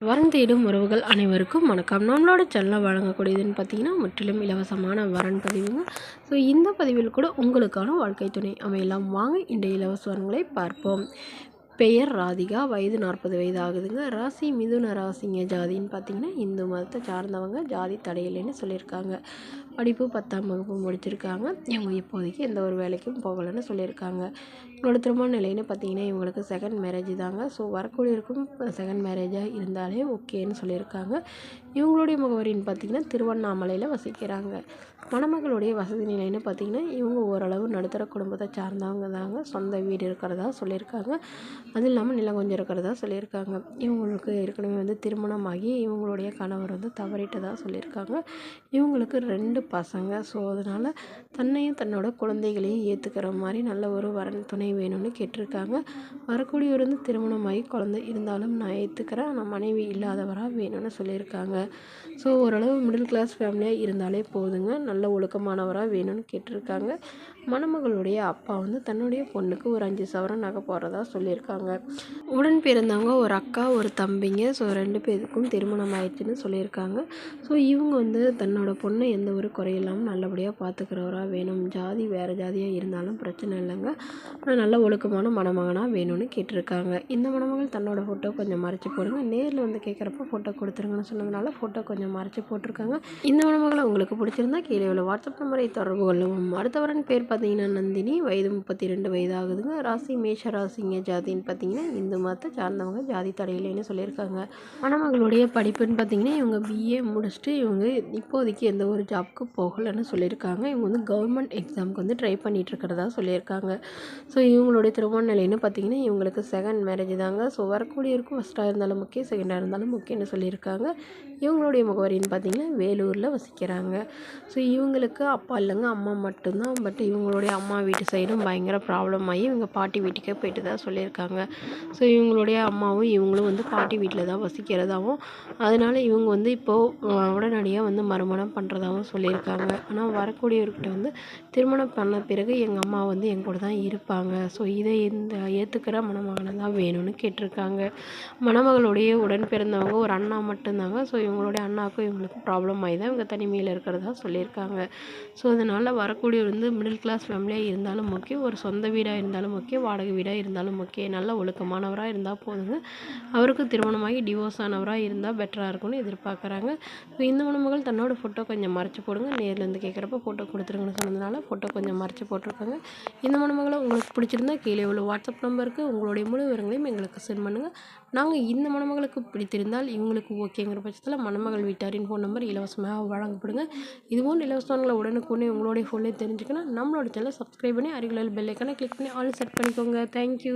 வரன் தேடும் உறவுகள் அனைவருக்கும் வணக்கம். நம்மளோட சேனலில் வழங்கக்கூடியதுன்னு பார்த்தீங்கன்னா முற்றிலும் இலவசமான வரன் பதிவுங்க. ஸோ இந்த பதிவில் கூட உங்களுக்கான வாழ்க்கை துணை அமையலாம். வாங்க இன்றைய இலவச வரன்களை பார்ப்போம். பெயர் ராதிகா, வயது 40 வயது ஆகுதுங்க. ராசி மிதுன ராசிங்க. ஜாதின்னு பார்த்தீங்கன்னா இந்து மதத்தை சார்ந்தவங்க. ஜாதி தடையில்லைன்னு சொல்லியிருக்காங்க. படிப்பு 10ஆம் வகுப்பு முடிச்சிருக்காங்க. இவங்க இப்போதைக்கு எந்த ஒரு வேலைக்கும் போகலைன்னு சொல்லியிருக்காங்க. இவங்களோட திருமண நிலைன்னு பார்த்தீங்கன்னா இவங்களுக்கு செகண்ட் மேரேஜ் தாங்க. ஸோ வரக்கூடியவருக்கும் செகண்ட் மேரேஜாக இருந்தாலே ஓகேன்னு சொல்லியிருக்காங்க. இவங்களுடைய முகவரின்னு பார்த்தீங்கன்னா திருவண்ணாமலையில் வசிக்கிறாங்க. மணமகளுடைய வசதி நிலைன்னு பார்த்தீங்கன்னா இவங்க ஓரளவு நடுத்தர குடும்பத்தை சார்ந்தவங்க தாங்க. சொந்த வீடு இருக்கிறதா சொல்லியிருக்காங்க. அதுவும் இல்லாமல் நிலம் கொஞ்சம் இருக்கிறதா சொல்லியிருக்காங்க. இவங்களுக்கு ஏற்கனவே திருமணமாகி இவங்களுடைய கணவர் தவறிட்டதாக சொல்லியிருக்காங்க. இவங்களுக்கு 2 பசங்க. ஸோ அதனால் தன்னையும் தன்னோட குழந்தைகளையும் ஏற்றுக்கிற மாதிரி நல்ல ஒரு வரன் துணை வேணும்னு கேட்டிருக்காங்க. வரக்கூடியவர் திருமணமாகி குழந்தை இருந்தாலும் நான் ஏற்றுக்கிறேன், ஆனால் மனைவி இல்லாதவராக வேணும்னு சொல்லியிருக்காங்க. ஸோ ஓரளவு மிடில் கிளாஸ் ஃபேமிலியாக இருந்தாலே போதுங்க. நல்ல ஒழுக்கமானவராக வேணும்னு கேட்டிருக்காங்க. மணமகளுடைய அப்பா தன்னுடைய பொண்ணுக்கு ஒரு 5 சவரன் நகை போடுறதா சொல்லியிருக்காங்க. உடன் பிறந்தவங்க ஒரு அக்கா ஒரு தம்பிங்க. ஸோ 2 பேருக்கும் திருமணம் ஆயிடுச்சுன்னு சொல்லியிருக்காங்க. ஸோ இவங்க தன்னோட பொண்ணை எந்த ஒரு குறையில்லாமல் நல்லபடியாக பார்த்துக்கிறவராக வேணும். ஜாதி வேறு ஜாதியாக இருந்தாலும் பிரச்சனை இல்லைங்க, ஆனால் நல்ல ஒழுக்கமான மணமகனாக வேணும்னு கேட்டிருக்காங்க. இந்த மணமகள் தன்னோட ஃபோட்டோ கொஞ்சம் மறைச்சி போடுங்க, நேரில் கேட்குறப்ப ஃபோட்டோ கொடுத்துருங்கன்னு சொன்னதுனால ஃபோட்டோ கொஞ்சம் மறைச்சி போட்டிருக்காங்க. இந்த மணமகளை உங்களுக்கு பிடிச்சிருந்தா கீழே உள்ள வாட்ஸ்அப் நம்பரை தொடர்பு கொள்ளவும். அடுத்தவரன் பேர் பார்த்தீங்கன்னா நந்தினி, வயது 32 வயது ஆகுதுங்க. ராசி மேஷ ராசிங்க. ஜாதின்னு பார்த்தீங்கன்னா இந்து மதத்தை சார்ந்தவங்க. ஜாதி தடையில்லைன்னு சொல்லியிருக்காங்க. மணமகளுடைய படிப்புன்னு பார்த்தீங்கன்னா இவங்க பிஏ முடிச்சுட்டு இவங்க இப்போதைக்கு எந்த ஒரு ஜாப்க்கு போகலைன்னு சொல்லியிருக்காங்க. இவங்க கவர்மெண்ட் எக்ஸாமுக்கு ட்ரை பண்ணிட்டு இருக்கிறதா சொல்லியிருக்காங்க. ஸோ இவங்களுடைய திருமண நிலைன்னு பார்த்தீங்கன்னா இவங்களுக்கு செகண்ட் மேரேஜ் தாங்க. ஸோ வரக்கூடியவருக்கும் ஃபஸ்ட்டாக இருந்தாலும் ஓகே, செகண்டாக இருந்தாலும் ஓகேன்னு சொல்லியிருக்காங்க. இவங்களுடைய முகவரின்னு பார்த்தீங்கன்னா வேலூரில் வசிக்கிறாங்க. ஸோ இவங்களுக்கு அப்பா இல்லைங்க, அம்மா மட்டும்தான். பட் இவங்களுடைய அம்மா வீட்டு சைடும் பயங்கர ப்ராப்ளம் ஆகி இவங்க பாட்டி வீட்டுக்கே போயிட்டு தான் சொல்லியிருக்காங்க. ஸோ இவங்களுடைய அம்மாவும் இவங்களும் பாட்டி வீட்டில் தான் வசிக்கிறதாகவும், அதனால் இவங்க இப்போது உடனடியாக மறுமணம் பண்ணுறதாகவும் சொல்லியிருக்காங்க. ஆனால் வரக்கூடியவர்கிட்ட திருமணம் பண்ண பிறகு எங்கள் அம்மா என் கூட தான் இருப்பாங்க. ஸோ இதை ஏற்றுக்கிற மணமகனை தான் வேணும்னு கேட்டிருக்காங்க. மணமகளுடைய உடன் பிறந்தவங்க ஒரு அண்ணா மட்டும்தாங்க. ஸோ இவங்களுடைய அண்ணாவுக்கும் இவங்களுக்கு ப்ராப்ளம் ஆகி தான் இவங்க தனிமையில் இருக்கிறதா சொல்லியிருக்காங்க. ஸோ அதனால் வரக்கூடியவர் மிடில் கிளாஸ் ஃபேமிலியாக இருந்தாலும் ஓகே, ஒரு சொந்த வீடாக இருந்தாலும் ஓகே, வாடகை வீடாக இருந்தாலும் ஓகே, நல்ல ஒழுக்கமானவராக இருந்தால் போதுங்க. அவருக்கு திருமணமாகி டிவோர்ஸ் ஆனவராக இருந்தால் பெட்டராக இருக்கும்னு எதிர்பார்க்குறாங்க. ஸோ இந்த மணமகள் தன்னோட ஃபோட்டோ கொஞ்சம் மறைச்சி போடுங்க, நேரில் கேட்குறப்ப ஃபோட்டோ கொடுத்துருங்கன்னு சொன்னதுனால ஃபோட்டோ கொஞ்சம் மறைச்சி போட்டிருக்காங்க. இந்த மணமகளை உங்களுக்கு பிடிச்சிருந்தா கீழே உள்ள வாட்ஸ்அப் நம்பருக்கு உங்களுடைய முழு விவரங்களையும் எங்களுக்கு சென்ட் பண்ணுங்கள். நாங்கள் இந்த மணமகளுக்கு பிடித்திருந்தால் இவங்களுக்கு ஓகேங்கிற பட்சத்தில் மணமகள் வீட்டாரின் ஃபோன் நம்பர் இலவசமாக வழங்கப்படுங்க. இதுபோன்ற இலவசங்களை உடனுக்குடனே உங்களுடைய ஃபோன்லேயே தெரிஞ்சுக்கணும். நம்மளோட சேனலை சப்ஸ்கிரைப் பண்ணி அருகில் பெல் ஐக்கானை கிளிக் பண்ணி ஆல் செட் பண்ணிக்கோங்க. தேங்க்யூ.